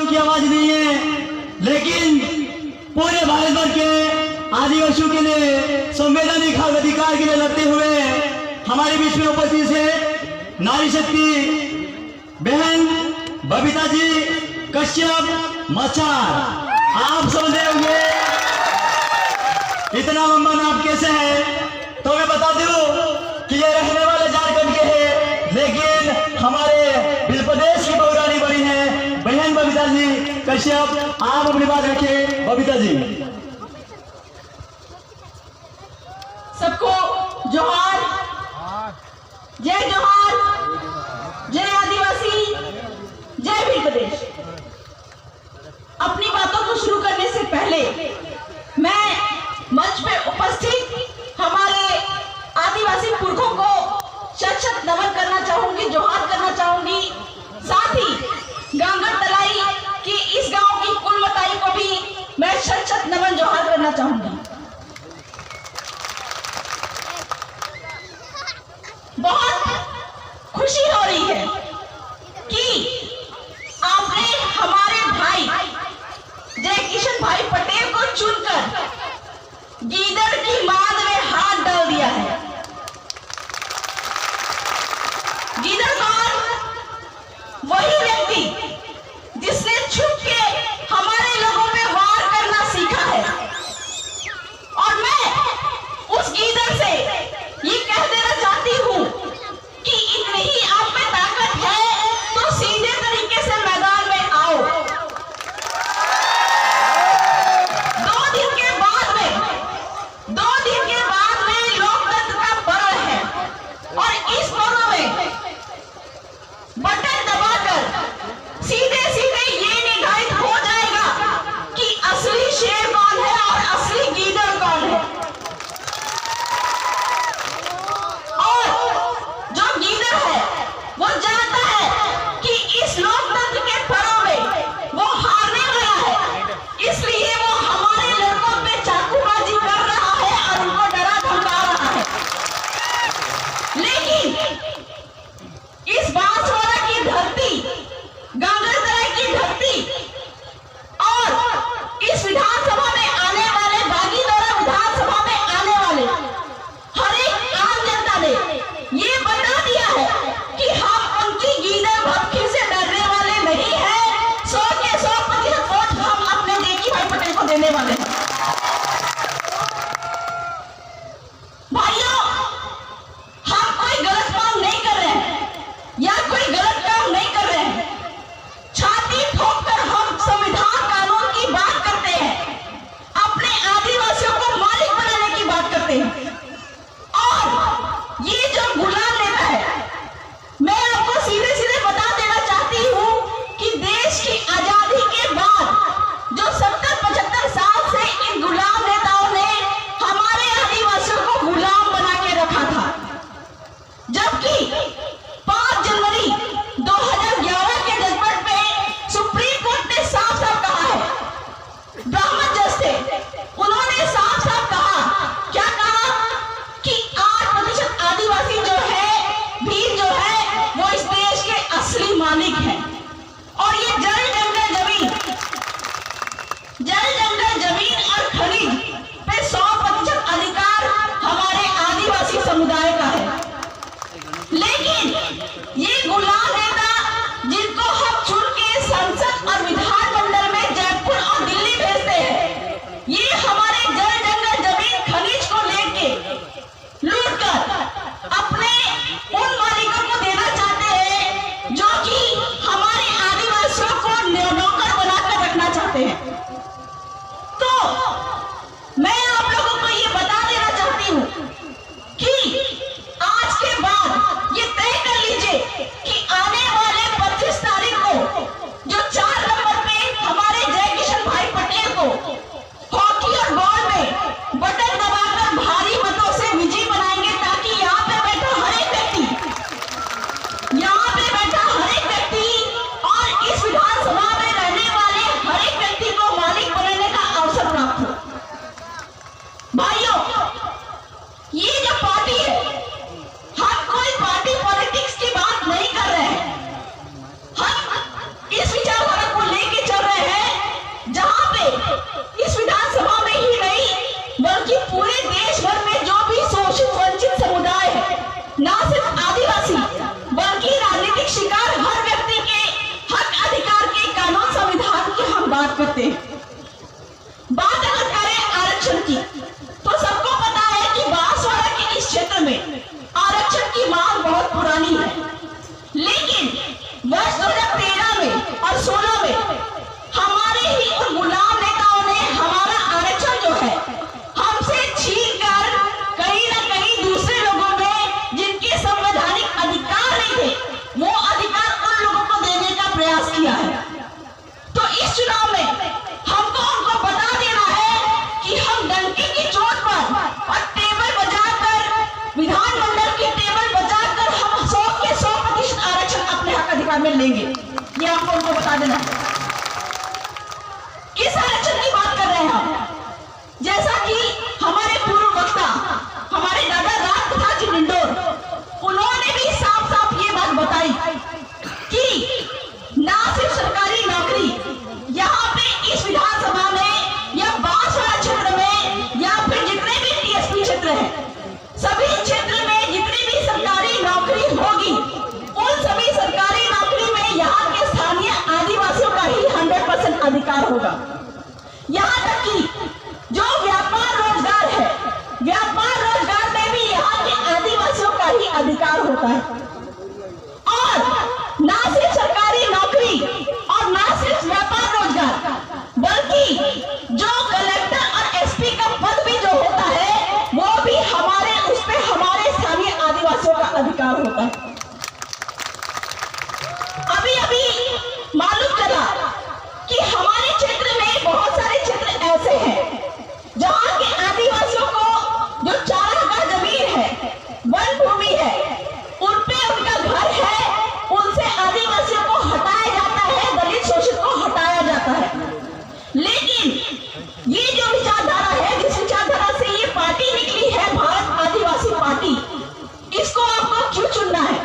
आदिवासियों की आवाज नहीं है, लेकिन पूरे भारतवर्ष के आदिवासियों के लिए संवैधानिक हक अधिकार के लिए लड़ते हुए हमारे बीच में उपस्थित है नारी शक्ति बहन बबीता जी कश्यप मचार। आप समझे होंगे इतना लंबा नाम कैसे है, तो मैं बता दूं कि ये रहने वाले झारखंड के हैं, लेकिन हमारे इस प्रदेश की बहुरानी बड़ी है बहन बबीता जी कश्यप। आप अपनी बात रखिए बबीता जी। सबको जोहार, जय जोहार, जय आदिवासी, जय भील प्रदेश। अपनी बातों को शुरू करने से पहले मैं मंच पे उपस्थित हमारे आदिवासी पुरखों को शत-शत नमन करना चाहूंगी, जोहार करना चाहूंगी। साथ ही गांगर तलाई की इस गांव की कुलमताई को भी मैं शत-शत नमन जोहार करना चाहूंगी। बहुत खुशी हो रही है कि आपने हमारे भाई जय किशन भाई पटेल को चुनकर गीदड़ की मांद में हाथ डाल दिया है। गीदड़ कौन? वही व्यक्ति जिसने छुप के हमारे लोगों पे वार करना सीखा है। और मैं उस गीदड़ से ये कह देना चाहती हूँ कि इतनी ही आप में ताकत है तो सीधे तरीके से मैदान में आओ। 2 दिन के बाद में लोकतंत्र का पर्व है और इस पर्व में बटन दबाकर सीधे सीधे ये निर्धारित हो जाएगा कि असली शेर कौन है और असली गीदड़ कौन है। और जो गीदड़ है वो जानता है कि इस लोकतंत्र के पर्व में वो हारने वाला है, इसलिए वो हमारे लड़कों पे चाकूबाजी कर रहा है और उनको डरा धमका रहा है। लेकिन इस बांसवाड़ा की धरती, गांगरतलाई की धरती और इस विधानसभा में आने वाले बागीदौरा विधानसभा में आने वाले हर एक आम जनता ने ये बता दिया है कि हम उनकी गीदड़ भपकी से डरने वाले नहीं हैं। 100 के 100% वोट हम अपने जेकी भाई पटेल को देने वाले हैं। भाइयों, हम कोई गलत काम नहीं कर रहे हैं या कोई गलत काम नहीं कर रहे हैं। छाती ठोक कर हम संविधान कानून की बात करते हैं, अपने आदिवासियों को मालिक बनाने की बात करते हैं। और ये जो गुलाम नेता है, मैं आपको सीधे सीधे बता देना चाहती हूँ कि देश की आजादी के बाद जो 70-75 साल से बात करते हैं। बात अगर करें आरक्षण की, तो सबको पता है कि बांसवाड़ा के इस क्षेत्र में आरक्षण की मांग बहुत पुरानी है, लेकिन वर्ष 2013 में और 16 में हमारे ही उन गुलाम नेताओं ने हमारा आरक्षण जो है हमसे छीनकर कहीं ना कहीं दूसरे लोगों में जिनके संवैधानिक अधिकार नहीं थे, वो अधिकार उन लोगों को देने का प्रयास किया है। तो इस चुनाव में हमको उनको बता देना है कि हम डंके की चोट पर और टेबल बजाकर, विधानमंडल की टेबल बजाकर हम 100% आरक्षण अपने हक अधिकार में लेंगे। ये हमको उनको बता देना है। किस आरक्षण की बात कर रहे हैं हम? जैसा कि हमारे पूर्व वक्ता, हमारे दादा राज प्रताप जी निंडोर, उन्होंने भी साफ साफ ये बात बताई कि ना सिर्फ सरकारी नौकरी यहाँ पे इस विधानसभा में या बांसवाड़ा क्षेत्र में या फिर जितने भी टीएसपी क्षेत्र है, सभी क्षेत्र में जितनी भी सरकारी नौकरी होगी, उन सभी सरकारी नौकरी में यहाँ के स्थानीय आदिवासियों का ही 100% अधिकार होगा। यहाँ तक कि जो व्यापार रोजगार है, व्यापार रोजगार में भी यहाँ के आदिवासियों का ही अधिकार होता है। और ना सिर्फ सरकारी नौकरी और ना सिर्फ व्यापार रोजगार, बल्कि जो कलेक्टर और एसपी का पद भी जो होता है, वो भी हमारे उस पे हमारे स्थानीय आदिवासियों का अधिकार होता है। अभी अभी मालूम चला कि हमारे क्षेत्र में बहुत सारे क्षेत्र ऐसे हैं जहाँ के आदिवासियों को जो चारागाह जमीन है, वन भूमि है, उन पे उनका घर है, उनसे आदिवासियों को हटाया जाता है, दलित शोषित को हटाया जाता है। लेकिन ये जो विचारधारा है, जिस विचारधारा से ये पार्टी निकली है, भारत आदिवासी पार्टी, इसको आपको क्यों चुनना है?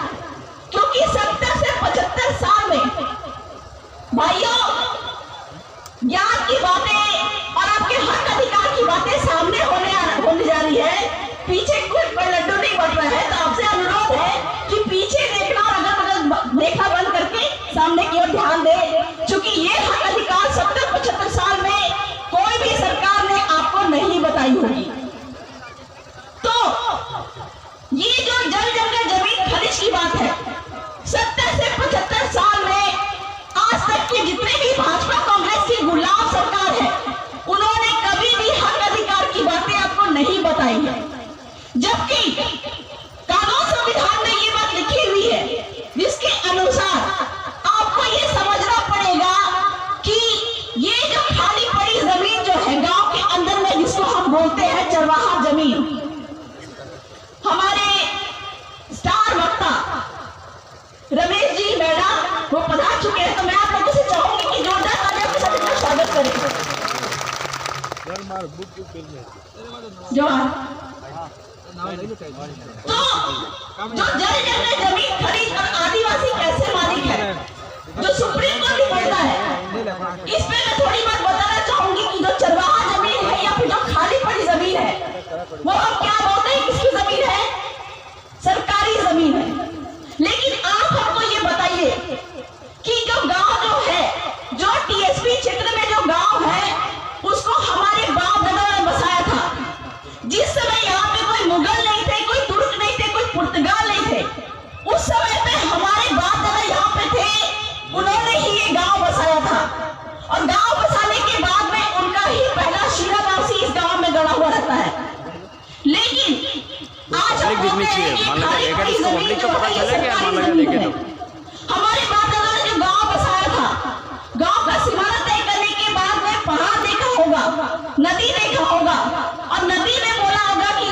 क्योंकि 70 से 75 साल में भाइयों ज्ञान की बातें और आपके हक अधिकार की बातें सामने होने जा रही है। पीछे कोई लड्डू नहीं बट रहा है, तो आपसे अनुरोध है कि पीछे देखना और अगल बगल देखना बंद करके सामने की ओर ध्यान दे, क्योंकि ये हक अधिकार 70-75 साल में कोई भी सरकार ने आपको नहीं बताई होगी। तो ये जो जल जंगल जमीन खनिज की बात है, 70 से 75 साल में आज तक की जितने भी भाजपा कांग्रेस की गुलाम सरकार है, उन्होंने कभी भी हक अधिकार की बातें आपको नहीं बताई है। जबकि कानून संविधान में ये बात लिखी हुई है, जिसके अनुसार आपको ये समझना पड़ेगा कि ये जो खाली पड़ी जमीन जो है गांव के अंदर में, जिसको हम बोलते हैं चरवाहा जमीन, हमारे स्टार वक्ता रमेश जी मैडम वो पधार चुके हैं, तो मैं आप लोगों से चाहूंगी कि जोरदार तालियों के साथ इनका स्वागत करें। जो जो जल जंगल जमीन खरीद और आदिवासी कैसे मालिक है, जो सुप्रीम कोर्ट भी बोलता है, इस पे मैं थोड़ी बात बताना चाहूंगी कि जो चरवाहा जमीन है या फिर जो खाली पड़ी जमीन है, वो हम क्या बोलते हैं, किसकी जमीन है? सरकारी जमीन है। लेकिन आप हमको ये बताइए कि जो गांव जो है, जो टीएसपी क्षेत्र में जो गांव है, उसको हमारे बाप दादा ने बसाया था। जिस समय यहाँ पे कोई मुगल नहीं थे, कोई तुर्क नहीं थे, कोई पुर्तगाल नहीं थे, उस समय पे हमारे बाप दादा यहाँ पे थे, उन्होंने ही ये गांव बसाया था। और गांव बसाने के बाद में उनका ही पहला शिलान्यास इस गांव में गड़ा हुआ रहता है। लेकिन आज हमारे बाप दादा ने जो गांव बसाया था, गांव का सीमाना तय करने के बाद में पहाड़ देखा होगा, नदी देखा होगा, और नदी में बोला होगा कि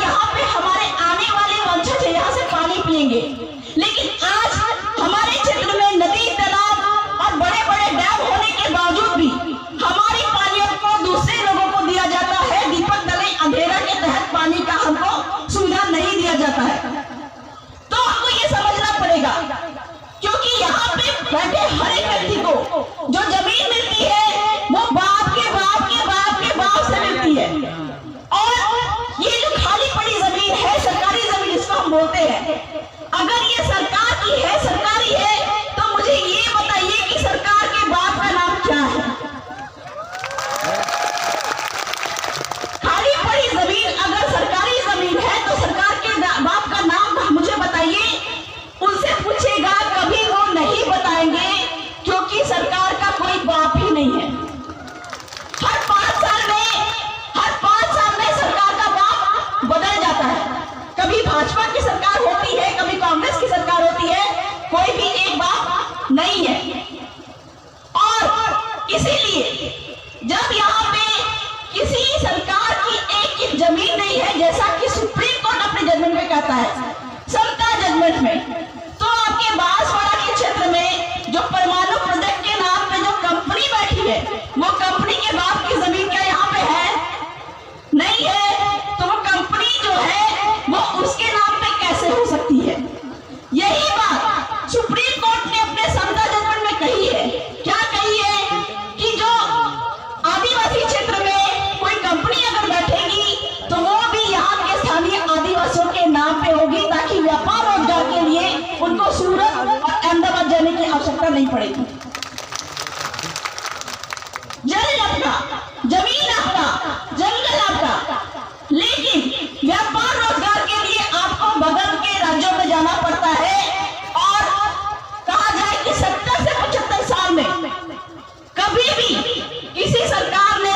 इसीलिए जब यहाँ पे किसी सरकार की एक जमीन नहीं है, जैसा कि सुप्रीम कोर्ट अपने जजमेंट में कहता है, समता जजमेंट में, तो आपके बांसवाड़ा के क्षेत्र में जो परमाणु प्रोजेक्ट के नाम पे जो कंपनी बैठी है, वो कंपनी के बाप की जमीन क्या यहाँ पे है? नहीं है। तो वो कंपनी जो है वो उसके नाम पे कैसे हो सकती है? यही बात सुप्रीम कोर्ट ने अपने समता जजमेंट में कही है। क्या कही है? कि जो आदिवासी क्षेत्र में कोई कंपनी अगर बैठेगी तो वो भी यहाँ के स्थानीय आदिवासियों के नाम पे होगी, ताकि व्यापार रोजगार के लिए उनको सूरत और अहमदाबाद जाने की आवश्यकता नहीं पड़ेगी। जल आपका, जमीन आपका, जंगल आपका, लेकिन व्यापार रोजगार के लिए आपको बगल के राज्यों में जाना पड़ता है। और कहा जाए कि 70 से 75 साल में कभी भी किसी सरकार ने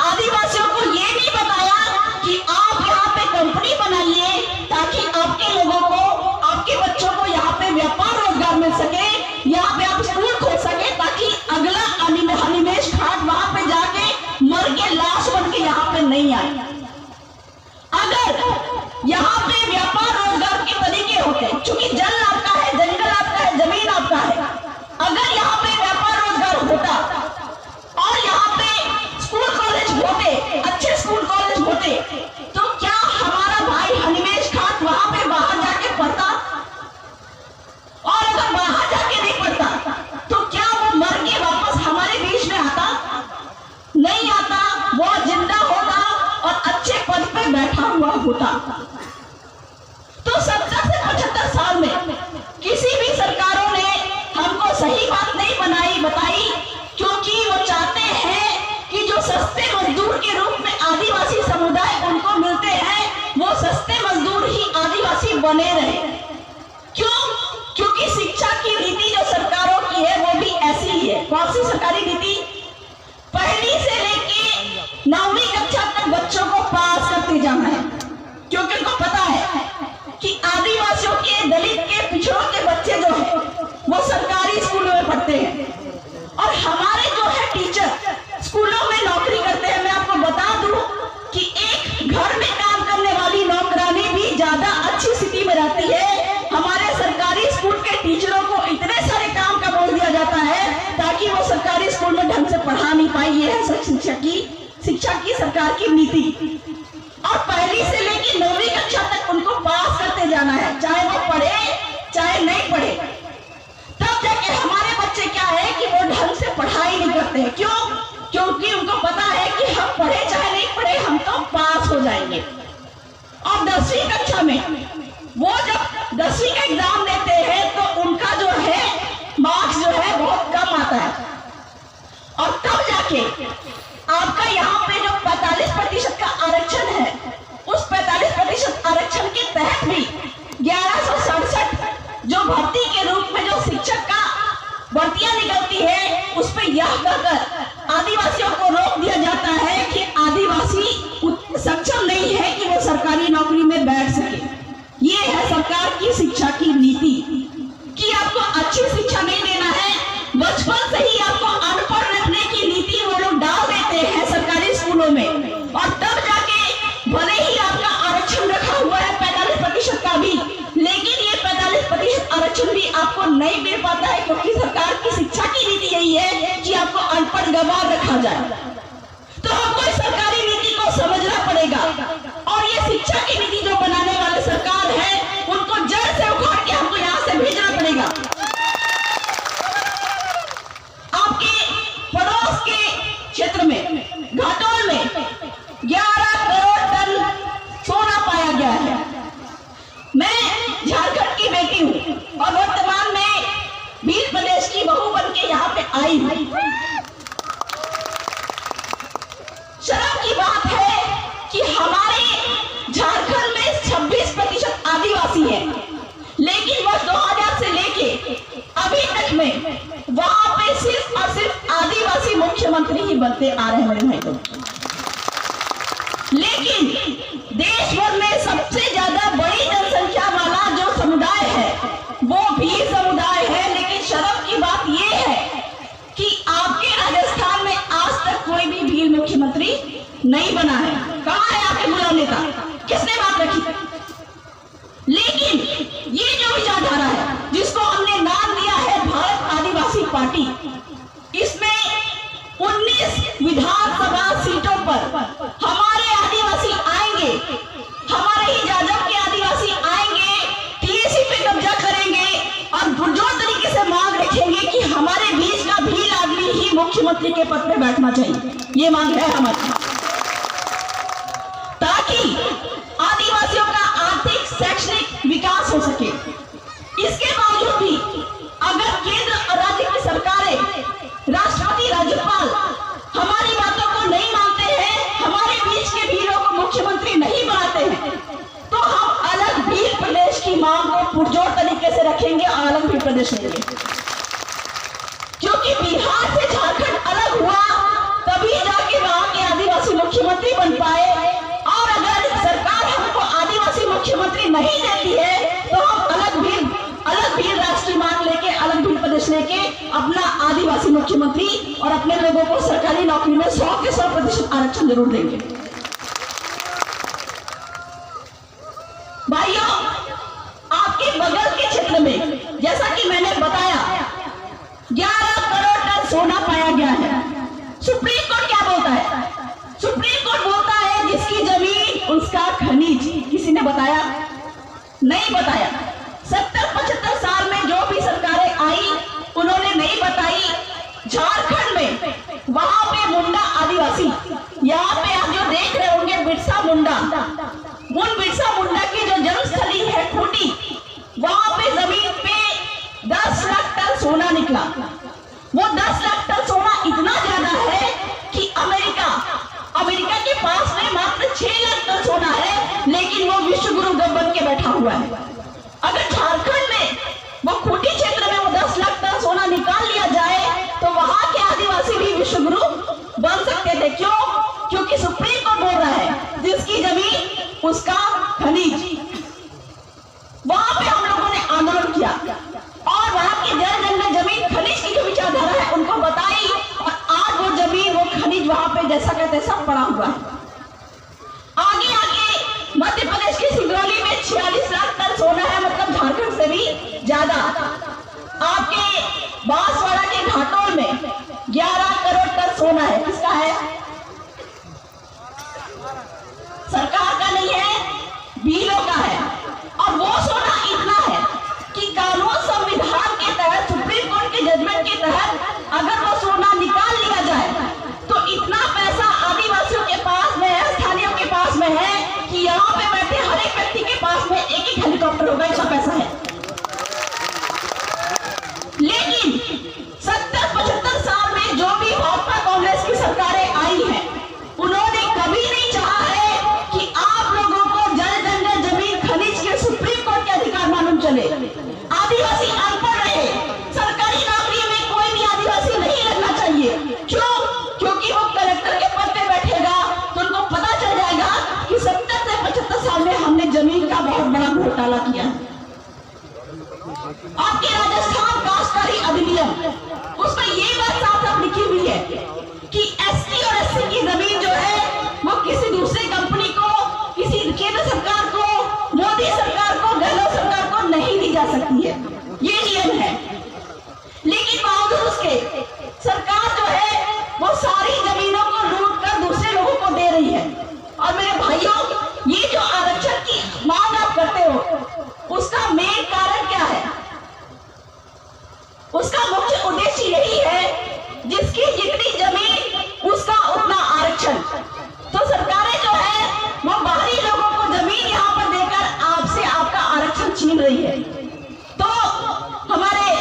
आदिवासियों को ये नहीं बताया कि आप यहाँ पे कंपनी बनाइए ताकि आपके लोगों को, आपके बच्चों को यहाँ पे व्यापार रोजगार मिल सके, यहाँ पे आप स्कूल खोल सके, ताकि अगला अनिमेष घाट वहां पे जाके मर के लाश बन के यहाँ पे नहीं आए। अगर यहाँ पे व्यापार रोजगार के तरीके होते, क्योंकि जल आपका है, जंगल आपका है, जमीन आपका है, अगर यहाँ पे व्यापार रोजगार होता और यहाँ पे स्कूल कॉलेज होते, अच्छे स्कूल कॉलेज होते, तो क्या हमारा भाई हनिमेश खान वहां पे बाहर जाके पढ़ता? और अगर बाहर जाके नहीं पढ़ता तो क्या वो मर के वापस हमारे बीच में आता? नहीं आता। वो जिंदा होता और अच्छे पद पे बैठा हुआ होता। तो 70 से 75 साल में किसी भी सरकारों ने हमको सही बात नहीं बताई, क्योंकि वो चाहते हैं कि जो सस्ते मजदूर के रूप में आदिवासी समुदाय उनको मिलते हैं, वो सस्ते मजदूर ही आदिवासी बने रहे। क्यों? क्योंकि शिक्षा की नीति जो सरकारों की है वो भी ऐसी ही है। कौन सी सरकारी नीति? पहली से लेके 9वीं कक्षा तक बच्चों को पास करते जाना है, क्योंकि उनको पता है कि आदिवासियों के, दलित के, पिछड़ों के बच्चे जो है वो सरकारी स्कूलों में पढ़ते हैं और हमारे जो है टीचर स्कूलों में नौकरी करते हैं। मैं आपको बता दूं कि एक घर में काम करने वाली नौकरानी भी ज्यादा अच्छी स्थिति में रहती है। हमारे सरकारी स्कूल के टीचरों को इतने सारे काम का बोल दिया जाता है ताकि वो सरकारी स्कूल में ढंग से पढ़ा नहीं पाए। ये है शिक्षा की सरकार की नीति। और पहली से लेकर 9वीं कक्षा तक उनको पास करते जाना है, चाहे वो पढ़े चाहे नहीं पढ़े। तब जाके हमारे बच्चे क्या है कि वो ढंग से पढ़ाई नहीं करते हैं। क्यों? क्योंकि उनको पता है कि हम पढ़े चाहे नहीं पढ़े हम तो पास हो जाएंगे। और 10वीं कक्षा में वो जब 10वीं का एग्जाम देते हैं तो उनका जो है मार्क्स जो है बहुत कम आता है। और तब जाके आपका यहाँ पे जो 45% का आरक्षण है, उस 45% आरक्षण के तहत भी 1167 जो भर्ती के रूप में जो शिक्षक का भर्तियां निकलती है, उस पर यह कहकर आदिवासियों को रोक दिया जाता है कि आदिवासी सक्षम नहीं है कि वो सरकारी नौकरी में बैठ सके। ये है सरकार की शिक्षा की नीति कि आपको अच्छी शिक्षा नहीं देना है, बचपन से ही आपको अनपढ़ रखने की नीति वो लोग डाल देते हैं सरकारी स्कूलों में। और तब जाके भले ही आपका आरक्षण रखा हुआ है 45% का भी, लेकिन ये 45% आरक्षण भी आपको नहीं मिल पाता है, क्योंकि सरकार की शिक्षा की नीति यही है कि आपको अनपढ़ गवार रखा जाए। तो हमको इस सरकारी नीति को समझना पड़ेगा। और ये शिक्षा की नीति जो बनाने वाले सरकार है, उनको जड़ से उखाड़ के हमको यहाँ से भेजना पड़ेगा। आपके पड़ोस के क्षेत्र में घाटोल में 11 करोड़ टन सोना पाया गया है। मैं झारखंड की बेटी हूँ और वर्तमान में भील प्रदेश की बहू बन के यहाँ पे आई हूँ। शर्म की बात है कि हमारे झारखंड में 26% आदिवासी है, लेकिन वर्ष 2000 से लेके अभी तक में वहां पे सिर्फ और सिर्फ आदिवासी मुख्यमंत्री ही बनते आ रहे हैं मेरे भाई लोग। लेकिन देश भर में सबसे ज्यादा बड़ी जनसंख्या वाला जो समुदाय है वो भील समुदाय है। लेकिन शर्म की बात यह है कि आपके राजस्थान नहीं बना है। कहाँ है आपके गुलाम नेता? किसने बात रखी? लेकिन ये जो विचारधारा है जिसको हमने नाम दिया है भारत आदिवासी पार्टी, इसमें 19 विधानसभा सीटों पर हमारे आदिवासी आएंगे, हमारे ही जाजब के आदिवासी आएंगे, टीएसी पे कब्जा करेंगे और पुरजोर तरीके से मांग रखेंगे कि हमारे बीच का भील आदमी ही मुख्यमंत्री के पद पे बैठना चाहिए। ये मांग है हमारी, ताकि आदिवासियों का आर्थिक शैक्षणिक विकास हो सके। इसके बावजूद भी अगर केंद्र और राज्य की सरकारें, राष्ट्रपति, राज्यपाल हमारी बातों को नहीं मानते हैं, हमारे बीच के भीलों को मुख्यमंत्री नहीं बनाते हैं, तो हम अलग भील प्रदेश की मांग को पुरजोर तरीके से रखेंगे और अलग भील प्रदेश लेंगे। क्योंकि बिहार से झारखंड अलग हुआ तभी जाके वहां के आदिवासी मुख्यमंत्री बन पाए, और अगर सरकार हमको आदिवासी मुख्यमंत्री नहीं देती है तो हम अलग भील राष्ट्रीय मांग लेके, अलग भील प्रदेश लेके अपना आदिवासी मुख्यमंत्री और अपने लोगों को सरकारी नौकरी में 100 के 100% आरक्षण जरूर देंगे। भाइयों, आपके बगल के क्षेत्र में जैसा कि मैंने बताया 11 करोड़ टन सोना पाया गया है। सुप्रीम कोर्ट क्या बोलता है? सुप्रीम कोर्ट बोलता है जिसकी जमीन उसका खनिज। किसी ने बताया? नहीं बताया। 70-75 साल में जो भी सरकारें आई उन्होंने नहीं बताई। झारखंड में वहां पे मुंडा आदिवासी, यहाँ पे आप जो देख रहे होंगे बिरसा मुंडा, उन बिरसा मुंडा की जो जन्मस्थली है खूंटी, वहां पे जमीन पे 10 लाख टन सोना निकला। वो 10 लाख टन सोना इतना ज्यादा है कि अमेरिका के पास में मात्र 6 लाख टन सोना है, लेकिन वो विश्व गुरु बन के बैठा हुआ है। अगर झारखंड में वो खूंटी क्षेत्र में वो 10 लाख टन सोना निकाल लिया जाए तो वहां के आदिवासी भी विश्व गुरु बन सकते थे। क्यों? क्योंकि सुप्रीम कोर्ट बोल रहा है जिसकी जमीन उसका खनिज। वहां पे हम लोगों ने आंदोलन किया और वहां की जन जमीन खनिज की जो विचारधारा है उनको बताई, और आज वो जमीन, वो खनिज वहां पे जैसा कहते सब पड़ा हुआ है। आगे मध्य प्रदेश के सिंगरौली में 46 लाख टन सोना है, मतलब झारखंड से भी ज्यादा। आपके बांसवाड़ा के घाटोल में 11 करोड़ टन सोना है। किसका है? सरकार का नहीं है, भीलों का है। और वो सोना इतना है कि कानून संविधान के तहत, सुप्रीम कोर्ट के जजमेंट के तहत अगर वो सोना निकाल लिया जाए तो इतना पैसा आदिवासियों के पास में है, स्थानीयों के पास में है कि यहाँ पे बैठे हर एक व्यक्ति के पास में एक हेलीकॉप्टर होगा, ऐसा पैसा है। लेकिन 70-75 साल में जो भी भाजपा कांग्रेस की सरकारें आई हैं, उन्होंने कभी नहीं चाहा है कि आप लोगों को जल जमीन खनिज के सुप्रीम कोर्ट के अधिकार मालूम चले, आदिवासी अनपढ़ रहे, सरकारी नौकरी में कोई भी आदिवासी नहीं लगना चाहिए। क्यों? क्योंकि वो कलेक्टर के पद पे बैठेगा तो उनको पता चल जाएगा कि 70 से 75 साल में हमने जमीन का बहुत बड़ा घोटाला किया है। आपके राजस्थान काश्तकारी अधिनियम, उसमें ये बात साफ लिखी हुई है कि एसटी और एससी की जमीन जो है वो किसी दूसरी कंपनी को, किसी केंद्र सरकार को, मोदी सरकार को, गहलोत सरकार को नहीं दी जा सकती है। ये नियम है। लेकिन बावजूद उसके सरकार जो है वो सारी जमीनों को लूट कर दूसरे लोगों को दे रही है। और मेरे भाइयों, ये जो आरक्षण की मांग आप करते हो, उसका मेन कारण क्या है? उसका मुख्य उद्देश्य यही है जिसकी जितनी जमीन उसका उतना आरक्षण। तो सरकारें जो है वो बाहरी लोगों को जमीन यहाँ पर देकर आपसे आपका आरक्षण छीन रही है। तो हमारे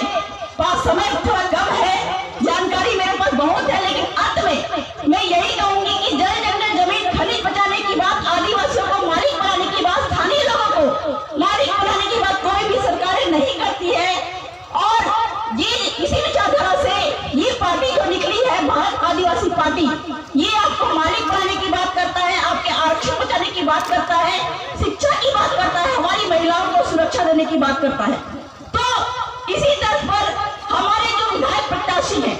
पास समय थोड़ा कम है, जानकारी मेरे पास बहुत है, लेकिन अंत में मैं यही कहूंगी कि जल जमीन खनिज बचाने की बात, आदिवासियों को मालिक बनाने की बात, स्थानीय लोगों को मालिक बनाने की बात कोई भी सरकारें नहीं करती है। और ये इसी विचारधारा से ये पार्टी जो निकली है भारत आदिवासी पार्टी, ये आपको मालिक बनाने की बात करता है, आपके आरक्षण बचाने की बात करता है, शिक्षा की बात करता है, हमारी महिलाओं को सुरक्षा देने की बात करता है। तो इसी तर्ज पर हमारे जो विधायक प्रत्याशी हैं